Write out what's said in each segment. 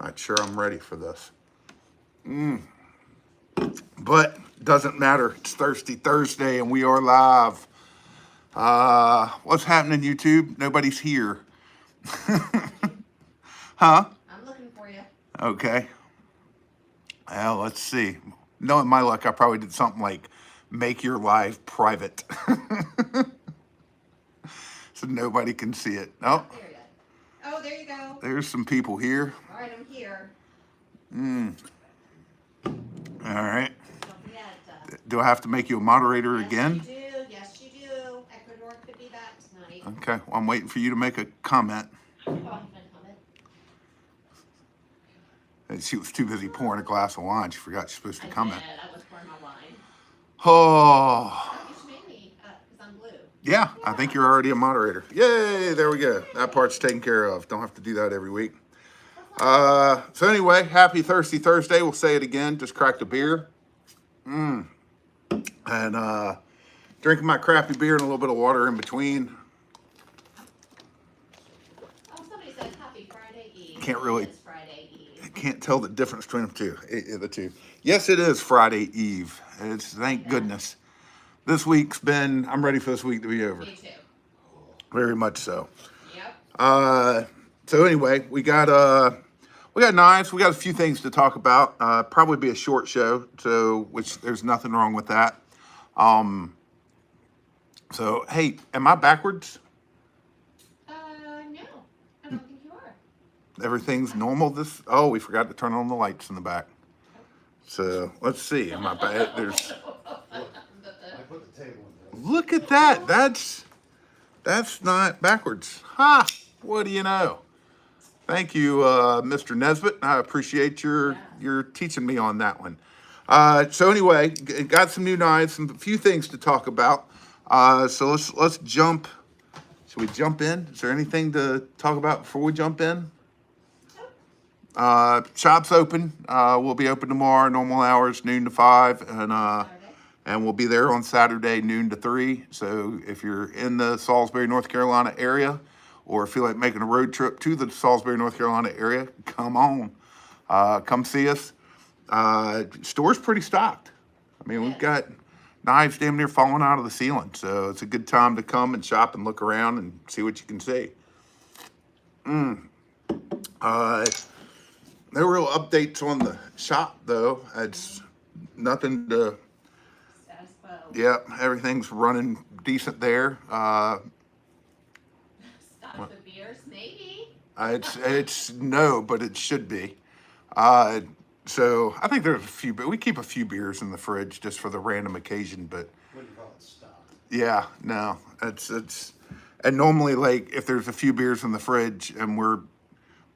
Not sure I'm ready for this. But doesn't matter. It's Thirsty Thursday and we are live. What's happening, YouTube? Nobody's here. Huh? I'm looking for you. Okay. Well, let's see. Knowing my luck, I probably did something like make your live private. So nobody can see it. Oh, There you go. Oh, there you go. there's some people here. All right, I'm here. All right. Don't forget. Do I have to make you a moderator again? Yes, you do. Yes, you do. Ecuador could be that tonight. Okay. Well, I'm waiting for you to make a comment. Oh, I'm gonna comment. And she was too busy pouring a glass of wine. She forgot she's supposed to comment. I was pouring my wine. Oh. Oh, you should make me, because I'm blue. Yeah, I think you're already a moderator. Yay, there we go. That part's taken care of. Don't have to do that every week. So anyway, happy Thirsty Thursday. We'll say it again. Just cracked a beer. And drinking my crappy beer and a little bit of water in between. Oh, somebody said happy Friday Eve. Can't really- It's Friday Eve. Can't tell the difference between the two. Yes, it is Friday Eve. It's thank goodness. This week's been, I'm ready for this week to be over. Me too. Very much so. Yep. So anyway, we got knives. We got a few things to talk about. Probably be a short show, so which there's nothing wrong with that. So hey, am I backwards? No, I don't think you are. Everything's normal. Oh, we forgot to turn on the lights in the back. So let's see. Am I back? There's. I put the table in there. Look at that. That's not backwards. Ha! What do you know? Thank you, Mr. Nesbitt. I appreciate your teaching me on that one. So anyway, got some new knives, a few things to talk about. So let's jump. Should we jump in? Is there anything to talk about before we jump in? Shop's open. We'll be open tomorrow, normal hours, noon to 5, and we'll be there on Saturday, noon to 3. So if you're in the Salisbury, North Carolina area, or feel like making a road trip to the Salisbury, North Carolina area, come on. Come see us. Store's pretty stocked. I mean, we've got knives damn near falling out of the ceiling. So it's a good time to come and shop and look around and see what you can see. No real updates on the shop, though. It's nothing to... Status quo. Yep, everything's running decent there. Stock the beers, maybe. It's no, but it should be. So I think there's a few, but we keep a few beers in the fridge just for the random occasion. But What do you call it? Stock. yeah, no, it's and normally like if there's a few beers in the fridge and we're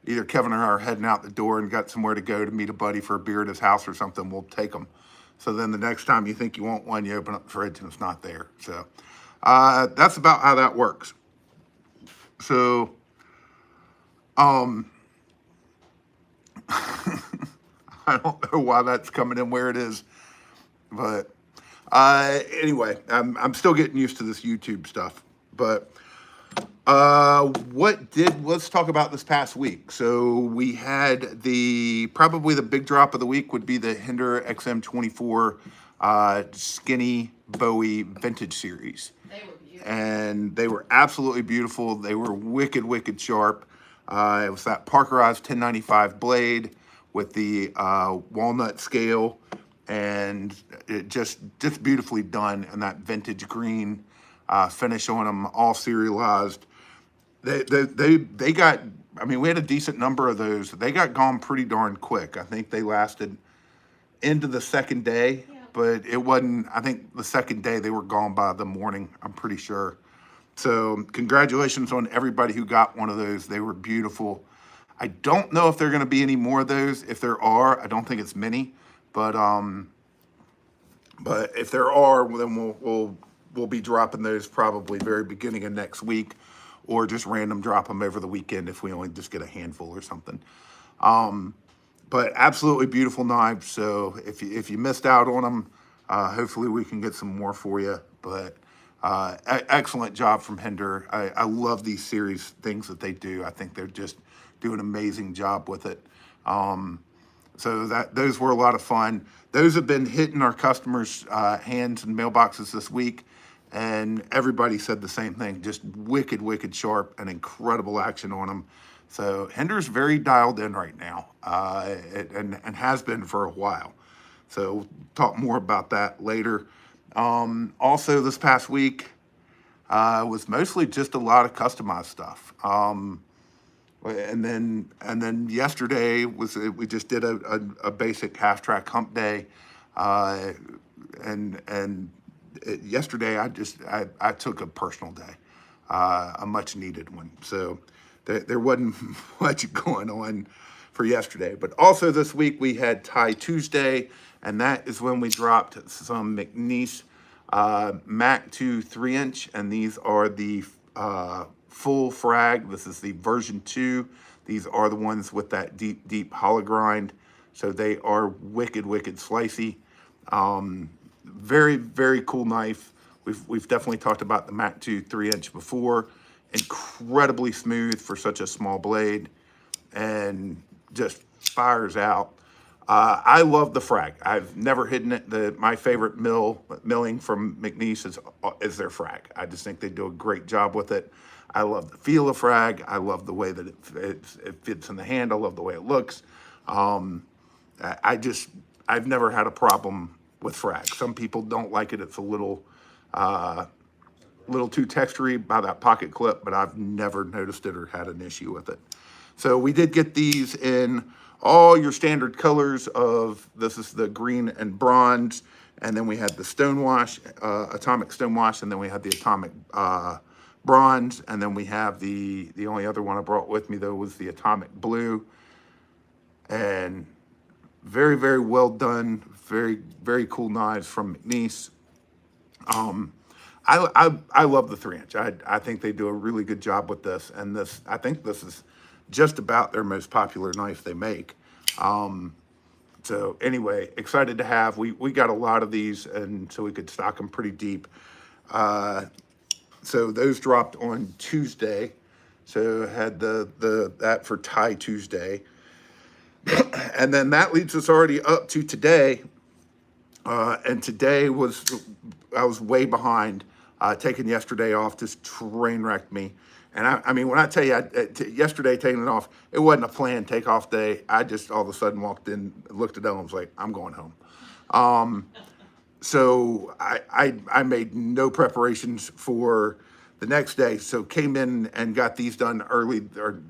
either Kevin or I are heading out the door and got somewhere to go to meet a buddy for a beer at his house or something, we'll take them. So then the next time you think you want one, you open up the fridge and it's not there. So that's about how that works. So, I don't know why that's coming in where it is, but anyway, I'm still getting used to this YouTube stuff. But let's talk about this past week. So we had probably the big drop of the week would be the Hinder XM24 Skinny Bowie Vintage Series. They were beautiful. And they were absolutely beautiful. They were wicked, wicked sharp. It was that Parkerized 1095 blade with the walnut scale, and it just beautifully done, and that vintage green finish on them, all serialized. They got. I mean, we had a decent number of those. They got gone pretty darn quick. I think they lasted into the second day. Yeah. But it wasn't, I think the second day they were gone by the morning, I'm pretty sure. So congratulations on everybody who got one of those. They were beautiful. I don't know if there are going to be any more of those. If there are, I don't think it's many. But if there are, then we'll be dropping those probably very beginning of next week, or just random drop them over the weekend if we only just get a handful or something. But absolutely beautiful knives. So if you missed out on them, hopefully we can get some more for you. But excellent job from Hinder. I love these series things that they do. I think they're just do an amazing job with it. So those were a lot of fun. Those have been hitting our customers' hands and mailboxes this week, and everybody said the same thing. Just wicked, wicked sharp and incredible action on them. So Hinder's very dialed in right now, and has been for a while. So we'll talk more about that later. Also, this past week was mostly just a lot of customized stuff. And then yesterday we just did a basic half track hump day, uh, and yesterday I took a personal day, a much needed one. So there wasn't much going on for yesterday, but also this week we had Tie Tuesday, and that is when we dropped some McNeese Mac 2 3-inch, and these are the full frag. This is the version 2. These are the ones with that deep, deep hollow grind. So they are wicked, wicked slicey. Very, very cool knife. We've definitely talked about the Mac 2 3-inch before. Incredibly smooth for such a small blade, and just fires out. I love the frag. I've never hidden it. My favorite milling from McNeese is their frag. I just think they do a great job with it. I love the feel of frag. I love the way that it fits in the hand. I love the way it looks. I've never had a problem with frag. Some people don't like it. It's a little too textury by that pocket clip, but I've never noticed it or had an issue with it. So we did get these in all your standard colors of, this is the green and bronze, and then we had the stonewash, atomic stonewash, and then we had the atomic bronze, and then we have the only other one I brought with me though was the atomic blue. And very, very well done, very, very cool knives from McNeese. I love the 3-inch. I think they do a really good job with this, and I think this is just about their most popular knife they make. So anyway, excited to have. We got a lot of these, and so we could stock them pretty deep. So those dropped on Tuesday. So had that for Tie Tuesday, and then that leads us already up to today. And today I was way behind. Taking yesterday off just train wrecked me. And I mean, when I tell you, yesterday taking it off, it wasn't a planned takeoff day. I just all of a sudden walked in, looked at them, and was like, I'm going home. So I made no preparations for the next day. So came in and got these done early, or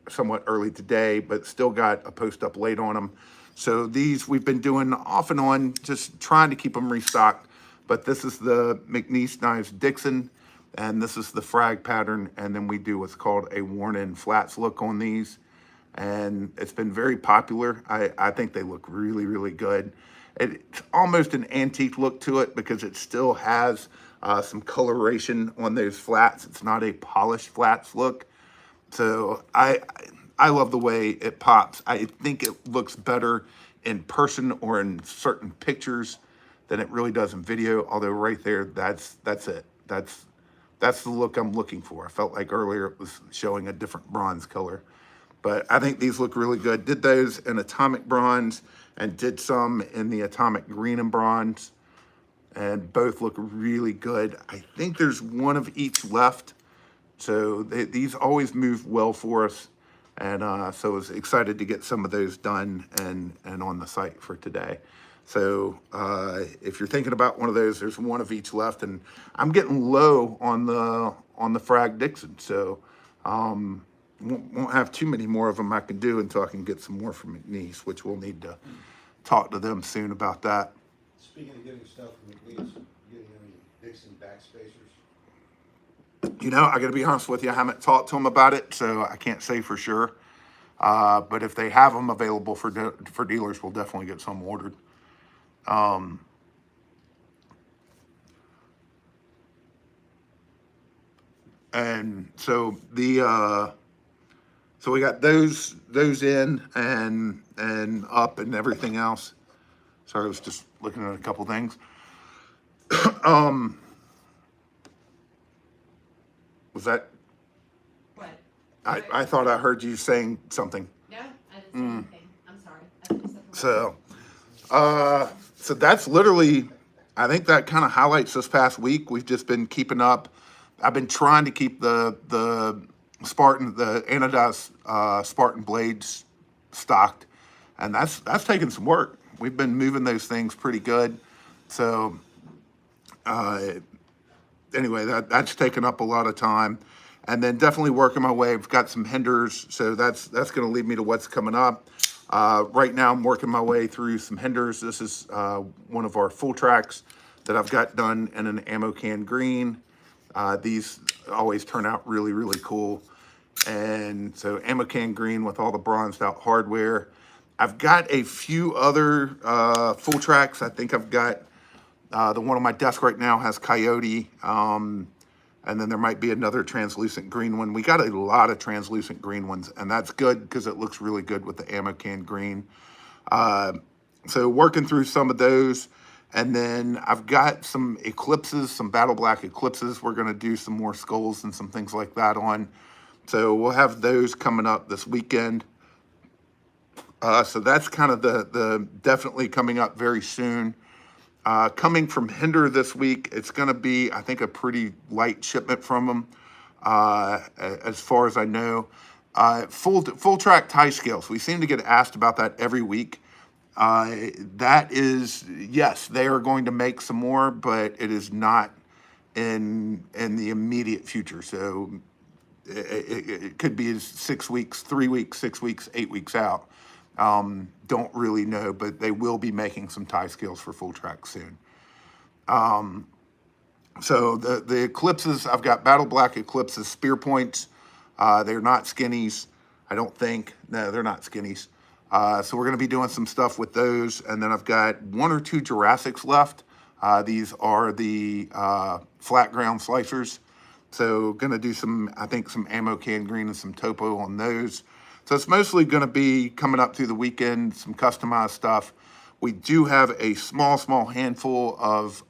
somewhat early today, but still got a post up late on them. So these we've been doing off and on, just trying to keep them restocked. But this is the McNeese Knives Dixon, and this is the frag pattern. And then we do what's called a worn-in flats look on these. And it's been very popular. I think they look really, really good. It's almost an antique look to it because it still has some coloration on those flats. It's not a polished flats look. So I love the way it pops. I think it looks better in person or in certain pictures than it really does in video. Although right there, that's it. That's the look I'm looking for. I felt like earlier it was showing a different bronze color. But I think these look really good. Did those in atomic bronze and did some in the atomic green and bronze. And both look really good. I think there's one of each left. So these always move well for us. And so I was excited to get some of those done and on the site for today. So if you're thinking about one of those, there's one of each left. And I'm getting low on the Frag Dixon. So won't have too many more of them I can do until I can get some more from McNeese, which we'll need to talk to them soon about that. Speaking of getting stuff from McNeese, getting any Dixon backspacers? You know, I got to be honest with you, I haven't talked to them about it, so I can't say for sure. But if they have them available for dealers, we'll definitely get some ordered. And so so we got those in and up and everything else. Sorry, I was just looking at a couple things. Was that? What? I thought I heard you saying something. No, I didn't say anything. I'm So, so that's literally, I think that kind of highlights this past week. We've just been keeping up. I've been trying to keep the anodized Spartan blades stocked, and that's taken some work. We've been moving those things pretty good. So anyway, that's taken up a lot of time, and then definitely working my way. I've got some hinders, so that's going to lead me to what's coming up. Right now, I'm working my way through some hinders. This is one of our full tracks that I've got done in an ammo can green. These always turn out really, really cool. And so ammo can green with all the bronzed out hardware. I've got a few other full tracks. I think I've got the one on my desk right now has Coyote. And then there might be another translucent green one. We got a lot of translucent green ones, and that's good because it looks really good with the ammo can green. So working through some of those. And then I've got some Eclipses, some Battle Black Eclipses. We're going to do some more skulls and some things like that on. So we'll have those coming up this weekend. So that's kind of the definitely coming up very soon. Coming from Hinder this week, it's going to be, I think, a pretty light shipment from them, as far as I know. Full track tie scales. We seem to get asked about that every week. That is, yes, they are going to make some more, but it is not in the immediate future. So it could be as 6 weeks, 3 weeks, 6 weeks, 8 weeks out. Don't really know, but they will be making some tie scales for full track soon. So the Eclipses, I've got Battle Black Eclipses spear points. They're not skinnies, I don't think. No, they're not skinnies. So we're going to be doing some stuff with those. And then I've got 1 or 2 Jurassics left. These are the flat ground slicers. So going to do some, I think, some ammo can green and some topo on those. So it's mostly going to be coming up through the weekend, some customized stuff. We do have a small handful of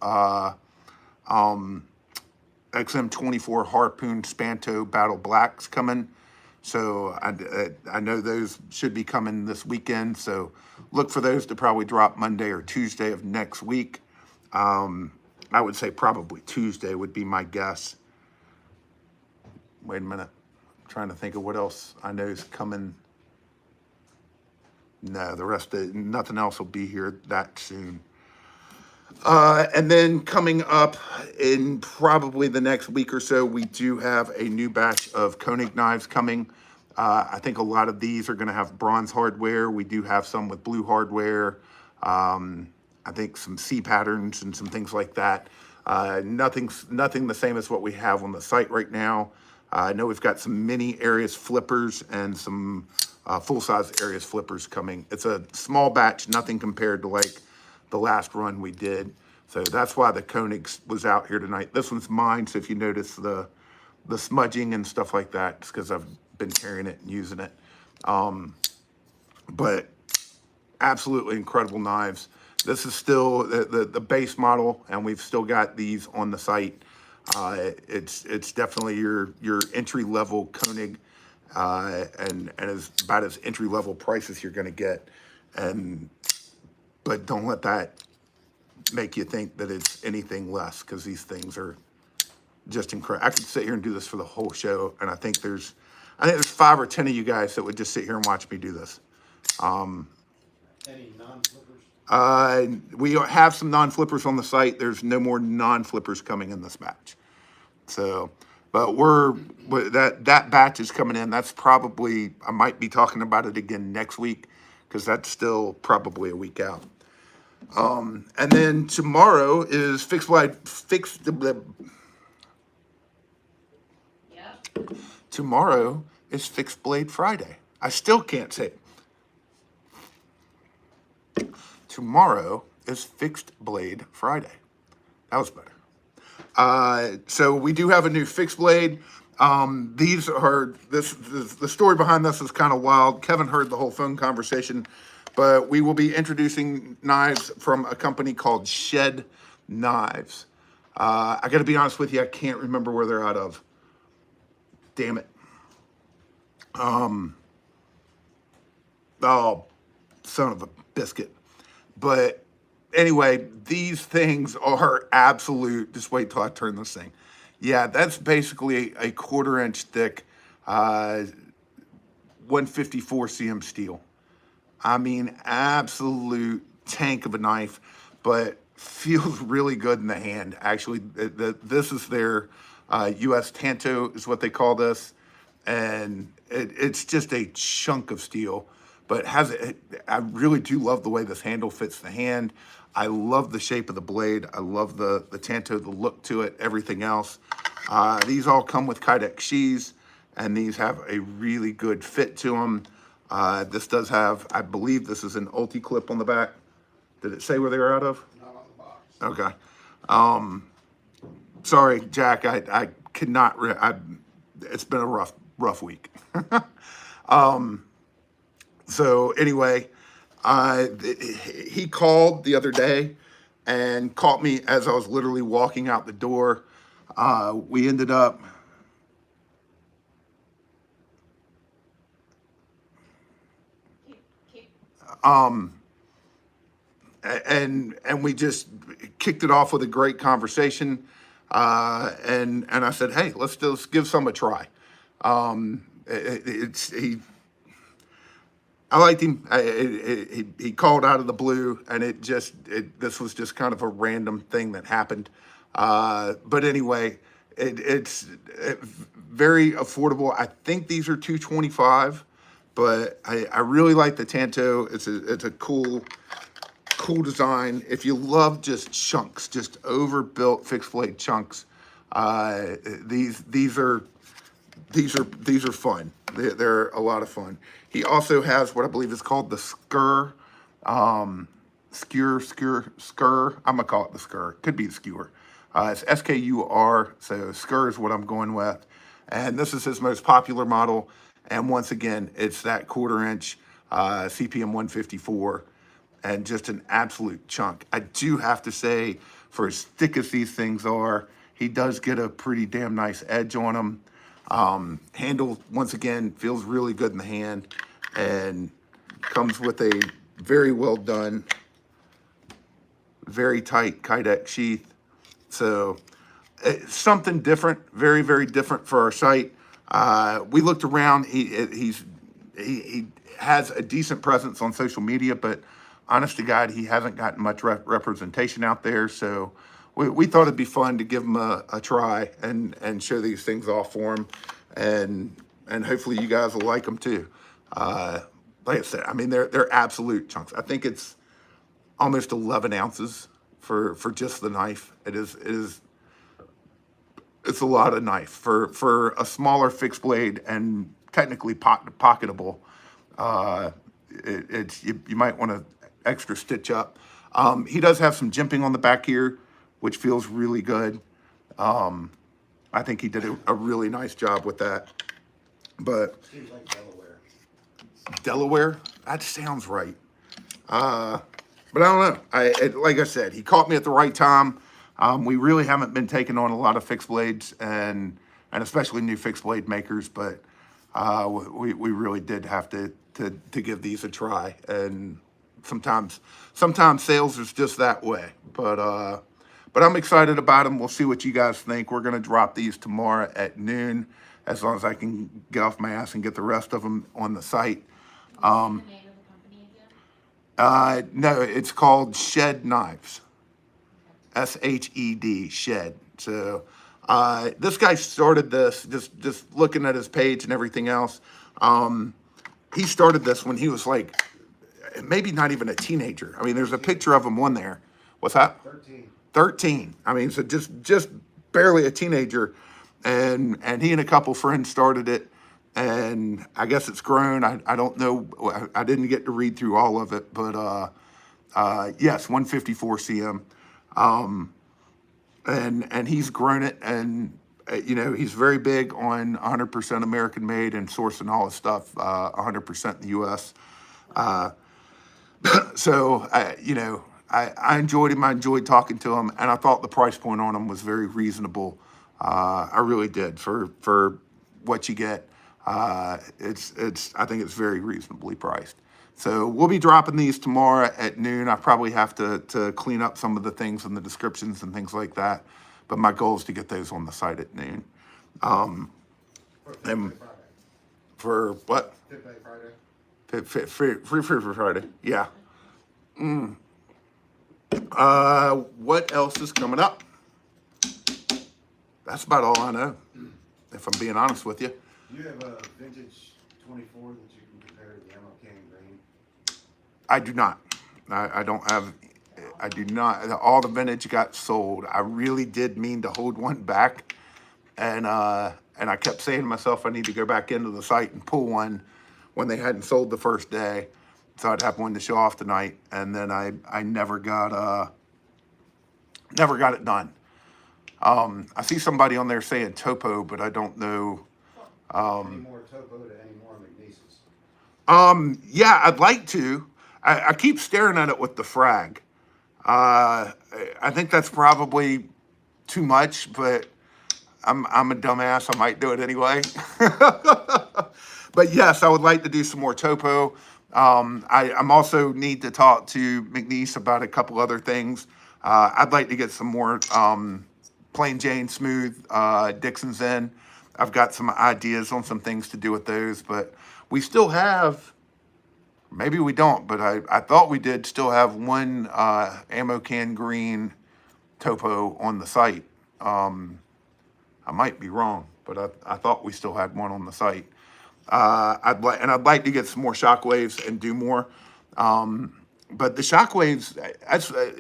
XM24 Harpoon Spanto Battle Blacks coming. So I know those should be coming this weekend. So look for those to probably drop Monday or Tuesday of next week. I would say probably Tuesday would be my guess. Wait a minute. I'm trying to think of what else I know is coming. No, the rest of nothing else will be here that soon. And then coming up in probably the next week or so, we do have a new batch of Koenig knives coming. I think a lot of these are going to have bronze hardware. We do have some with blue hardware. I think some C patterns and some things like that. Nothing the same as what we have on the site right now. I know we've got some mini Arius flippers and some full-size Arius flippers coming. It's a small batch, nothing compared to like the last run we did. So that's why the Koenig was out here tonight. This one's mine, so if you notice the smudging and stuff like that, it's because I've been carrying it and using it. But absolutely incredible knives. This is still the base model, and we've still got these on the site. It's definitely your entry level Koenig, and is about as entry level price as you're going to get. But don't let that make you think that it's anything less, because these things are just incredible. I could sit here and do this for the whole show, and I think there's 5 or 10 of you guys that would just sit here and watch me do this. Any non-flippers? We have some non-flippers on the site. There's no more non-flippers coming in this batch. So, but that batch is coming in. That's probably, I might be talking about it again next week, because that's still probably a week out. And then tomorrow is Tomorrow is Fixed Blade Friday. I still can't say it. Tomorrow is Fixed Blade Friday. That was better. So we do have a new Fixed Blade. These are, the story behind this is kind of wild. Kevin heard the whole phone conversation, but we will be introducing knives from a company called Shed Knives. I got to be honest with you, I can't remember where they're out of. Damn it. son of a biscuit. But anyway, these things are absolute. Just wait till I turn this thing. Yeah, that's basically a 1/4 inch thick, 154 cm steel. I mean, absolute tank of a knife, but feels really good in the hand. Actually, this is their U.S. Tanto is what they call this, and it's just a chunk of steel. But I really do love the way this handle fits the hand. I love the shape of the blade. I love the Tanto, the look to it, everything else. These all come with Kydex sheaths, and these have a really good fit to them. This does have, I believe this is an Ulti clip on the back. Did it say where they were out of? Not on the box. Okay. Sorry, Jack, I could not, it's been a rough week. So anyway, he called the other day and caught me as I was literally walking out the door. We ended up, Keep. and we just kicked it off with a great conversation. And I said, hey, let's give some a try. I liked him. He called out of the blue, and this was just kind of a random thing that happened. But anyway, it's very affordable. I think these are $225, but I really like the Tanto. It's a cool design. If you love just chunks, just overbuilt fixed blade chunks, these are fun. They're a lot of fun. He also has what I believe is called the skewer. Skewer. I'm gonna call it the skewer. Could be the skewer. It's SKUR. So skewer is what I'm going with. And this is his most popular model. And once again, it's that 1/4 inch CPM 154, and just an absolute chunk. I do have to say, for as thick as these things are, he does get a pretty damn nice edge on them. Handle, once again, feels really good in the hand, and comes with a very well done, very tight Kydex sheath. So it's something different, very, very different for our site. We looked around. He has a decent presence on social media, but honest to God, he hasn't gotten much representation out there. So we thought it'd be fun to give him a try and show these things off for him, and hopefully you guys will like them too. Like I said, I mean, they're absolute chunks. I think it's almost 11 ounces for just the knife. It's a lot of knife for a smaller fixed blade and technically pocketable. You might want to extra stitch up. He does have some jimping on the back here, which feels really good. I think he did a really nice job with that. But Seems like Delaware. Delaware, that sounds right. But I don't know. Like I said, he caught me at the right time. We really haven't been taking on a lot of fixed blades, and especially new fixed blade makers, but we really did have to give these a try. And sometimes sales is just that way. But I'm excited about them. We'll see what you guys think. We're gonna drop these tomorrow at noon, as long as I can get off my ass and get the rest of them on the site. What's the name of the company again? No, it's called Shed Knives. SHED, Shed. So this guy started this, just looking at his page and everything else. He started this when he was like, maybe not even a teenager. I mean, there's a picture of him on there. What's that? 13. 13. I mean, so just barely a teenager. And he and a couple friends started it. And I guess it's grown. I don't know. I didn't get to read through all of it, but yes, 154 cm. And he's grown it, and he's very big on 100% American made and sourcing all his stuff 100% in the U.S. So I enjoyed him. I enjoyed talking to him, and I thought the price point on him was very reasonable. I really did for what you get. I think it's very reasonably priced. So we'll be dropping these tomorrow at noon. I probably have to clean up some of the things in the descriptions and things like that. But my goal is to get those on the site at noon. For And Friday. for what? Friday. Free for Friday. Yeah. What else is coming up? That's about all I know, if I'm being honest with you. Do you have a vintage 24 that you can compare to the ammo can green? I do not. I don't have. I do not. All the vintage got sold. I really did mean to hold one back, and I kept saying to myself, I need to go back into the site and pull one when they hadn't sold the first day, so I'd have one to show off tonight. And then I never got it done. I see somebody on there saying topo, but I don't know. Any more topo to any more McNeese's? Yeah, I'd like to. I keep staring at it with the frag. I think that's probably too much, but I'm a dumbass. I might do it anyway. But yes, I would like to do some more topo. I'm also need to talk to McNeese about a couple other things. I'd like to get some more plain Jane smooth Dixons in. I've got some ideas on some things to do with those, but we still have, maybe we don't, but I thought we did still have one ammo can green topo on the site. I might be wrong, but I thought we still had one on the site. I'd like to get some more shockwaves and do more. But the shockwaves,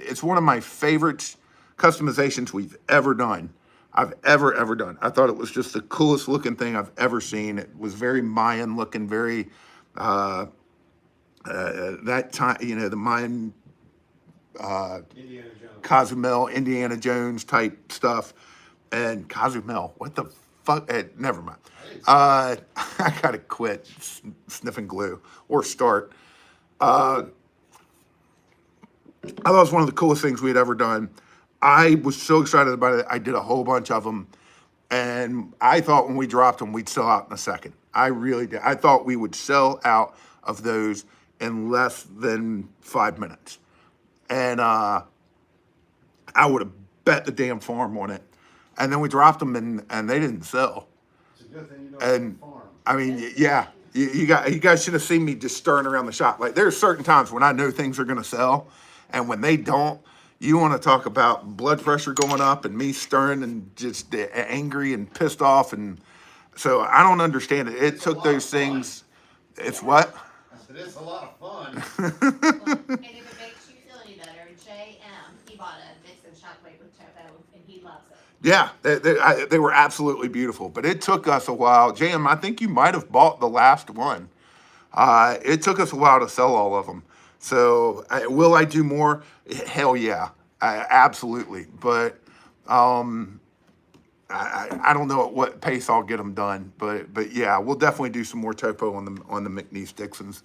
it's one of my favorite customizations we've ever done. I've ever done. I thought it was just the coolest looking thing I've ever seen. It was very Mayan looking, very that time, the Mayan Indiana Jones. Cozumel, Indiana Jones type stuff. And Cozumel, what the fuck? Never mind. I gotta quit sniffing glue or start. I thought it was one of the coolest things we had ever done. I was so excited about it. I did a whole bunch of them. And I thought when we dropped them, we'd sell out in a second. I really did. I thought we would sell out of those in less than 5 minutes. And I would have bet the damn farm on it. And then we dropped them and they didn't sell. It's a good thing you don't And farm. I mean, yeah, you guys should have seen me just stirring around the shop. Like there's certain times when I know things are gonna sell, and when they don't, you want to talk about blood pressure going up and me stirring and just angry and pissed off, and so I don't understand it. It took those things. It's what? I said, it's a lot of fun. And if it makes you feel any better, JM, he bought a Dixon shockwave with topo, and he loves it. Yeah, they were absolutely beautiful, but it took us a while. JM, I think you might have bought the last one. It took us a while to sell all of them. So will I do more? Hell yeah, absolutely. But I don't know at what pace I'll get them done. But yeah, we'll definitely do some more topo on the McNeese Dixons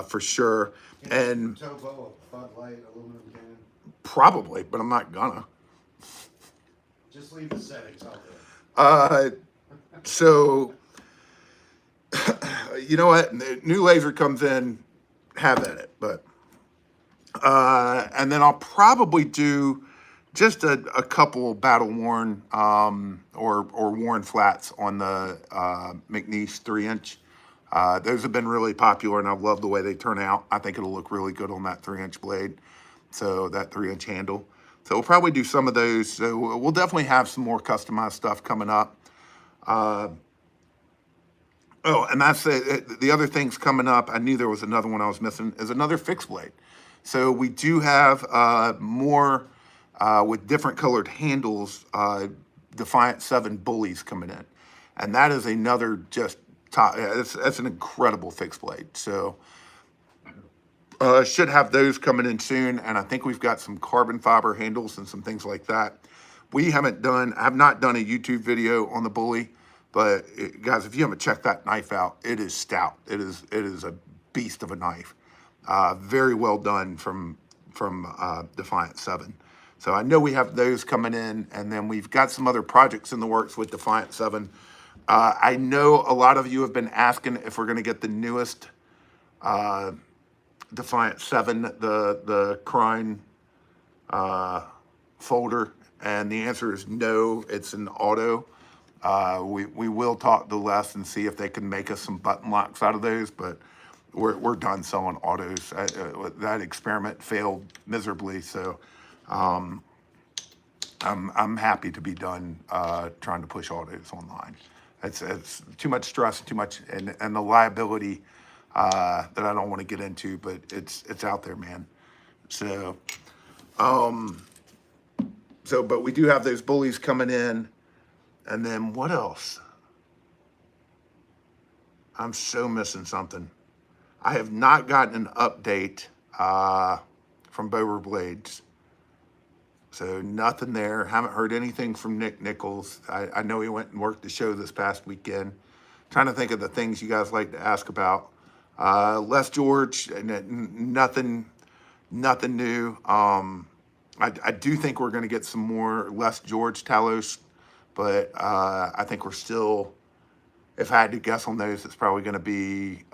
for sure. And Topo, a Bud Light aluminum can. probably, but I'm not gonna. Just leave the settings out there. So you know what? The new laser comes in, have at it. But and then I'll probably do just a couple battle worn or worn flats on the McNeese 3-inch. Those have been really popular, and I love the way they turn out. I think it'll look really good on that 3-inch blade. So that 3-inch handle. So we'll probably do some of those. So we'll definitely have some more customized stuff coming up. Oh, and that's the other things coming up. I knew there was another one I was missing, is another fixed blade. So we do have more with different colored handles, Defiant 7 bullies coming in. And that is another just top, that's an incredible fixed blade. So should have those coming in soon. And I think we've got some carbon fiber handles and some things like that. I have not done a YouTube video on the bully. But guys, if you haven't checked that knife out, it is stout. It is a beast of a knife. Very well done from Defiant 7. So I know we have those coming in, and then we've got some other projects in the works with Defiant 7. I know a lot of you have been asking if we're going to get the newest Defiant 7, the Crime folder, and the answer is no. It's an auto. We will talk to Les and see if they can make us some button locks out of those, but we're done selling autos. That experiment failed miserably, so I'm happy to be done trying to push autos online. It's too much stress, too much, and the liability that I don't want to get into, but it's out there, man. So, but we do have those bullies coming in, and then what else? I'm so missing something. I have not gotten an update from Bower Blades. So nothing there. Haven't heard anything from Nick Nichols. I know he went and worked the show this past weekend. Trying to think of the things you guys like to ask about. Les George, nothing new. I do think we're going to get some more Les George Talos, but I think we're still, if I had to guess on those, it's probably going to be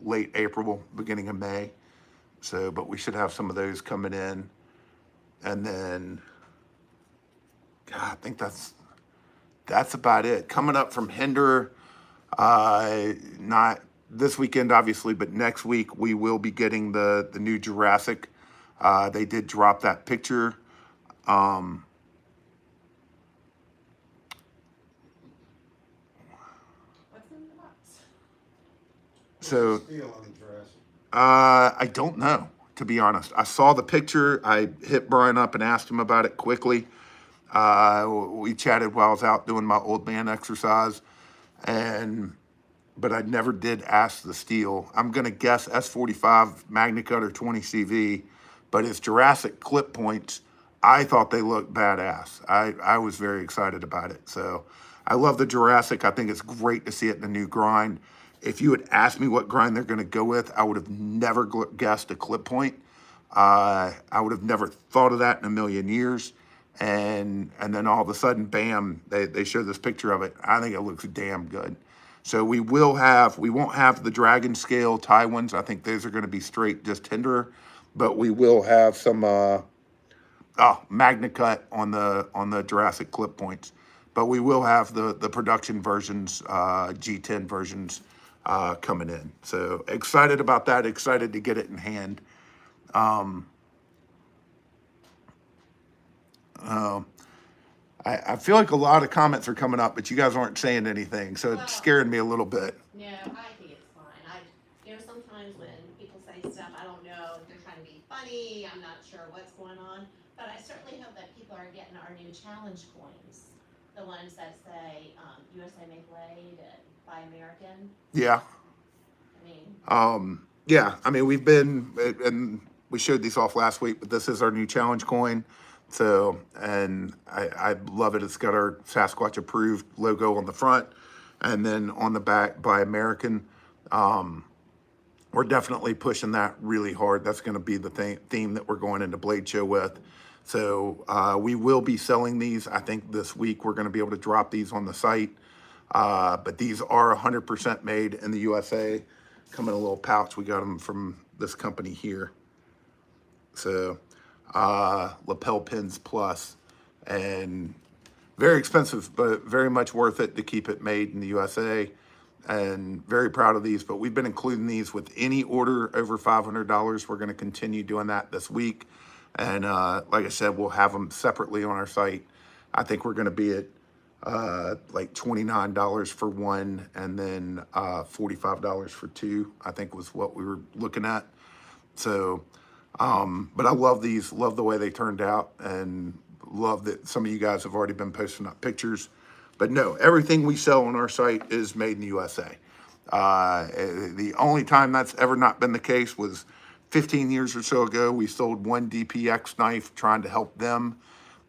late April, beginning of May. So, but we should have some of those coming in. And then, God, I think that's about it. Coming up from Hinder, not this weekend, obviously, but next week we will be getting the new Jurassic. They did drop that picture. What's in the box? So, Steel on the Jurassic. I don't know, to be honest. I saw the picture. I hit Brian up and asked him about it quickly. We chatted while I was out doing my old man exercise, but I never did ask the steel. I'm gonna guess S45 Magna Cutter 20 CV, but his Jurassic clip points, I thought they looked badass. I was very excited about it. So I love the Jurassic. I think it's great to see it in the new grind. If you had asked me what grind they're going to go with, I would have never guessed a clip point. I would have never thought of that in a million years. And then all of a sudden, bam, they show this picture of it. I think it looks damn good. So we won't have the Dragon Scale tie ones. I think those are going to be straight just Tinder, but we will have some Magna Cut on the Jurassic clip points. But we will have the production versions, G10 versions coming in. So excited about that. Excited to get it in hand. I feel like a lot of comments are coming up, but you guys aren't saying anything, so it's scaring me a little bit. No, I think it's fine. Sometimes when people say stuff, I don't know if they're trying to be funny. I'm not sure what's going on, but I certainly hope that people are getting our new challenge coins, the ones that say USA Make Blade and Buy American. Yeah. Yeah. I mean, and we showed these off last week, but this is our new challenge coin. So, and I love it. It's got our Sasquatch approved logo on the front, and then on the back, Buy American. We're definitely pushing that really hard. That's going to be the theme that we're going into Blade Show with. So we will be selling these. I think this week we're going to be able to drop these on the site. But these are 100% made in the USA. Come in a little pouch. We got them from this company here. So lapel pins plus, and very expensive, but very much worth it to keep it made in the USA. And very proud of these, but we've been including these with any order over $500. We're going to continue doing that this week. And like I said, we'll have them separately on our site. I think we're going to be at like $29 for one, and then $45 for two, I think was what we were looking at. So, but I love these, love the way they turned out, and love that some of you guys have already been posting up pictures. But no, everything we sell on our site is made in the USA. The only time that's ever not been the case was 15 years or so ago. We sold one DPX knife trying to help them.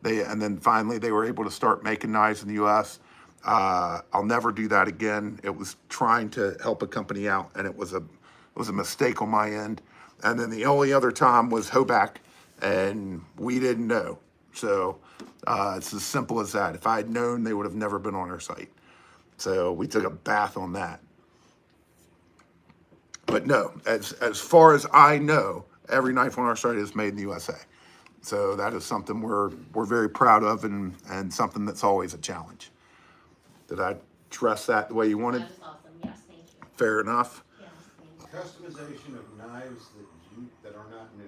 And then finally they were able to start making knives in the US. I'll never do that again. It was trying to help a company out, and it was a mistake on my end. And then the only other time was Hoback, and we didn't know. So it's as simple as that. If I had known, they would have never been on our site. So we took a bath on that. But no, as far as I know, every knife on our site is made in the USA. So that is something we're very proud of, and something that's always a challenge. Did I address that the way you wanted? That is awesome, yes, thank you. Fair enough. Yes, thank you. Customization of knives that are not new.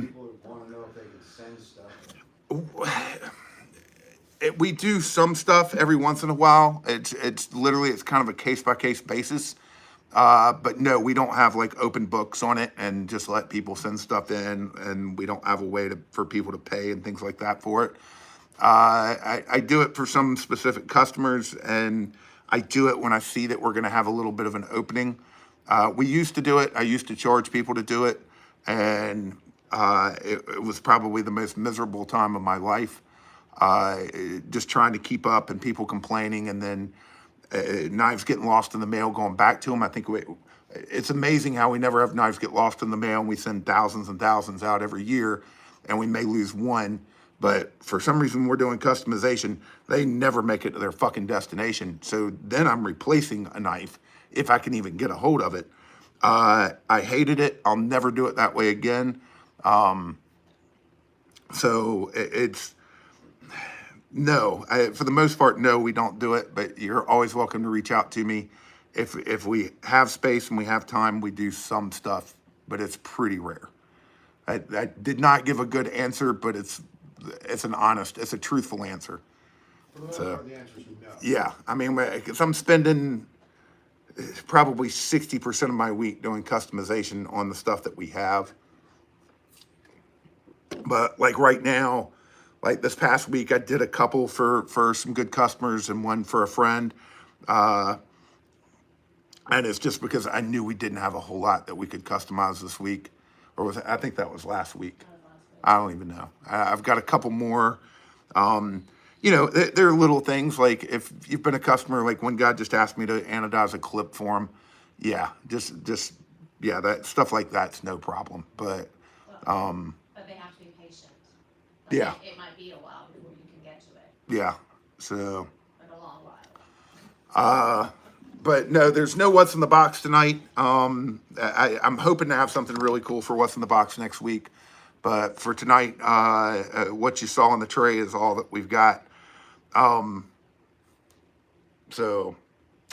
People want to know if they can send stuff. We do some stuff every once in a while. It's literally, it's kind of a case by case basis. But no, we don't have like open books on it and just let people send stuff in, and we don't have a way for people to pay and things like that for it. I do it for some specific customers, and I do it when I see that we're going to have a little bit of an opening. We used to do it. I used to charge people to do it, and it was probably the most miserable time of my life. Just trying to keep up and people complaining, and then knives getting lost in the mail, going back to them. I think it's amazing how we never have knives get lost in the mail, and we send thousands and thousands out every year, and we may lose one. But for some reason, we're doing customization. They never make it to their fucking destination. So then I'm replacing a knife if I can even get a hold of it. I hated it. I'll never do it that way again. So it's no. For the most part, no, we don't do it. But you're always welcome to reach out to me. If we have space and we have time, we do some stuff, but it's pretty rare. I did not give a good answer, but it's a truthful answer. For the most So, part, the answer is no. yeah, I mean, because I'm spending probably 60% of my week doing customization on the stuff that we have. But like right now, like this past week, I did a couple for some good customers and one for a friend. And it's just because I knew we didn't have a whole lot that we could customize this week. Or I think that was last week. I don't even know. I've got a couple more. There are little things like if you've been a customer, like one guy just asked me to anodize a clip for him. Yeah, yeah, that stuff like that's no problem. But But they have to be patient. Yeah. It might be a while before you can get to it, yeah, so but a long while. but no, there's no what's in the box tonight. I'm hoping to have something really cool for what's in the box next week. But for tonight, what you saw on the tray is all that we've got. So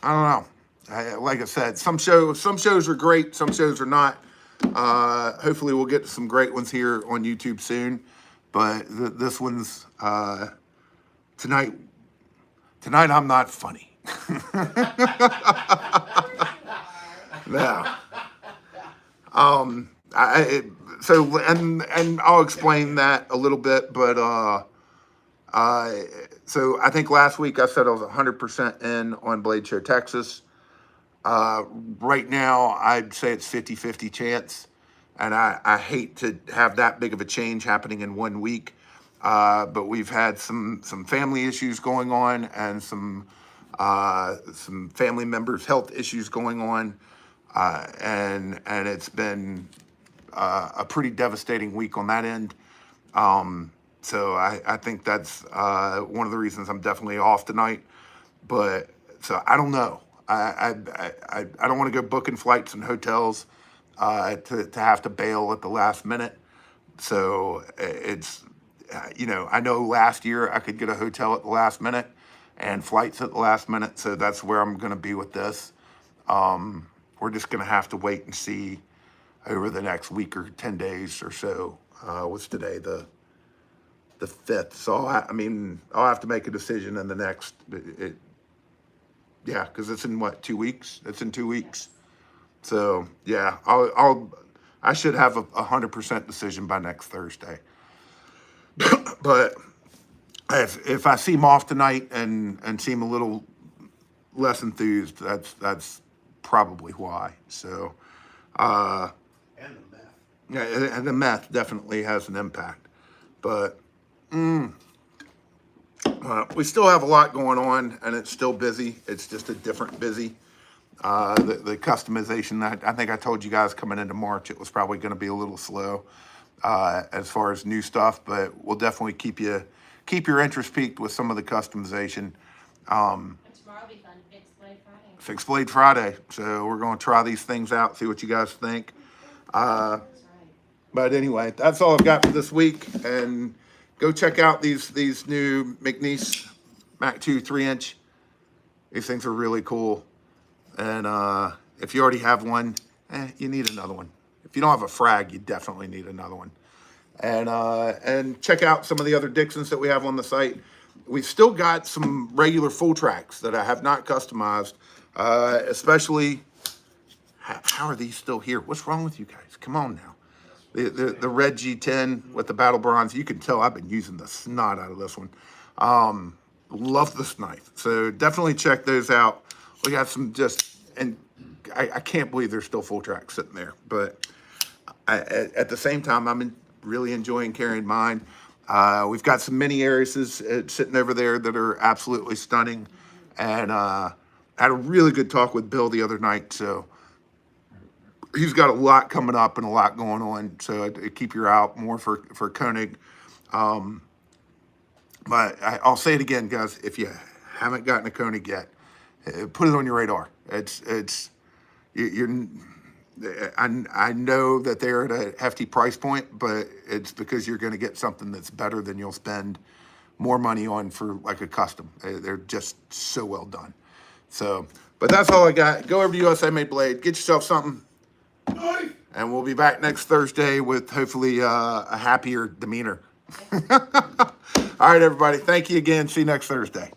I don't know. Like I said, some shows are great, some shows are not. Hopefully we'll get to some great ones here on YouTube soon. But this one's tonight. Tonight I'm not funny. No. And I'll explain that a little bit, but so I think last week I said I was 100% in on Blade Show Texas. Right now I'd say it's 50-50 chance, and I hate to have that big of a change happening in 1 week. But we've had some family issues going on, and some family members' health issues going on, and it's been a pretty devastating week on that end. So I think that's one of the reasons I'm definitely off tonight. But so I don't know. I don't want to go booking flights and hotels to have to bail at the last minute. So it's I know last year I could get a hotel at the last minute and flights at the last minute. So that's where I'm going to be with this. We're just going to have to wait and see over the next week or 10 days or so. What's today? The 5th. So I'll have to make a decision in the next. Yeah, because it's in what, 2 weeks? It's in 2 weeks. So yeah, I should have a 100% decision by next Thursday. But if I seem off tonight and seem a little less enthused, that's probably why. So. And the meth. Yeah, and the meth definitely has an impact. But we still have a lot going on, and it's still busy. It's just a different busy. The customization, I think I told you guys coming into March, it was probably going to be a little slow as far as new stuff, but we'll definitely keep your interest peaked with some of the customization. And tomorrow will be fun. Fixed Blade Friday. Fixed Blade Friday. So we're going to try these things out, see what you guys think. That's right. But anyway, that's all I've got for this week. And go check out these new McNeese Mac 2 3-inch. These things are really cool. And if you already have one, you need another one. If you don't have a frag, you definitely need another one. And check out some of the other Dixons that we have on the site. We've still got some regular full tracks that I have not customized, especially. How are these still here? What's wrong with you guys? Come on now. The red G10 with the battle bronze. You can tell I've been using the snot out of this one. Love this knife. So definitely check those out. We got some and I can't believe there's still full tracks sitting there. But at the same time, I'm really enjoying carrying mine. We've got some mini Arises sitting over there that are absolutely stunning. And I had a really good talk with Bill the other night. So he's got a lot coming up and a lot going on. So keep your eye out more for Koenig. But I'll say it again, guys. If you haven't gotten a Koenig yet, put it on your radar. I know that they're at a hefty price point, but it's because you're going to get something that's better than you'll spend more money on for like a custom. They're just so well done. So, but that's all I got. Go over to USA Made Blade, get yourself something, and we'll be back next Thursday with hopefully a happier demeanor. All right, everybody. Thank you again. See you next Thursday.